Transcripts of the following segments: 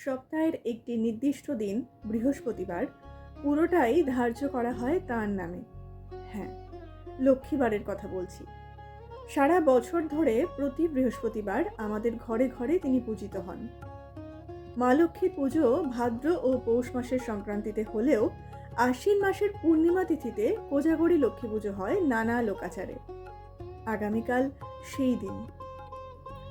সপ্তাহের একটি নির্দিষ্ট দিন বৃহস্পতিবার পুরোটাই ধার্য করা হয় তার নামে। হ্যাঁ, লক্ষ্মীবারের কথা বলছি। সারা বছর ধরে প্রতি বৃহস্পতিবার আমাদের ঘরে ঘরে তিনি পূজিত হন। মা লক্ষ্মী পুজো ভাদ্র ও পৌষ মাসের সংক্রান্তিতে হলেও আশ্বিন মাসের পূর্ণিমা তিথিতে কোজাগরী লক্ষ্মী পুজো হয় নানা লোকাচারে। আগামীকাল সেই দিন।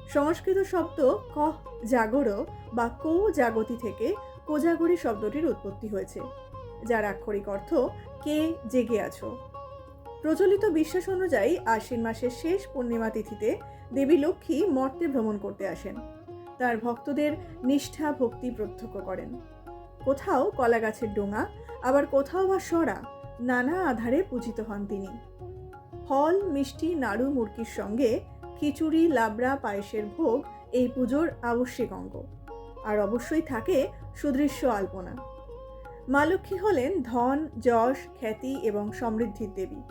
সংস্কৃত শব্দ কহ জাগর বা কৌ জাগতি থেকে কোজাগরী শব্দটির উৎপত্তি হয়েছে, যার আক্ষরিক অর্থ কে জেগে আছো। প্রচলিত বিশ্বাস অনুযায়ী আশ্বিন মাসের শেষ পূর্ণিমা তিথিতে দেবী লক্ষ্মী মর্তে ভ্রমণ করতে আসেন, তার ভক্তদের নিষ্ঠা ভক্তি প্রত্যক্ষ করেন। কোথাও কলা গাছের ডোঙা, আবার কোথাও বা সরা, নানা আধারে পূজিত হন তিনি। ফল, মিষ্টি, নাড়ু, মুরকির সঙ্গে খিচুড়ি, লাবড়া, পায়েসের ভোগ এই পুজোর আবশ্যিক অঙ্গ। আর অবশ্যই থাকে সুদৃশ্য আলপনা। মা লক্ষ্মী হলেন ধন, যশ, খ্যাতি এবং সমৃদ্ধির দেবী।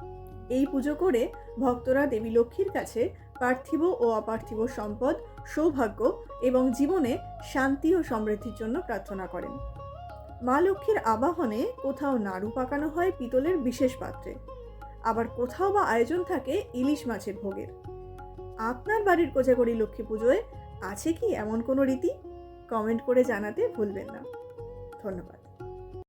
এই পুজো করে ভক্তরা দেবী লক্ষ্মীর কাছে পার্থিব ও অপার্থিব সম্পদ, সৌভাগ্য এবং জীবনে শান্তি ও সমৃদ্ধির জন্য প্রার্থনা করেন। মা লক্ষ্মীর আবাহনে কোথাও নাড়ু পাকানো হয় পিতলের বিশেষ পাত্রে, আবার কোথাও বা আয়োজন থাকে ইলিশ মাছের ভোগের। আপনার বাড়ির কোজাগরী লক্ষ্মী পুজোয় আছে কি এমন কোনো রীতি? কমেন্ট করে জানাতে ভুলবেন না। ধন্যবাদ।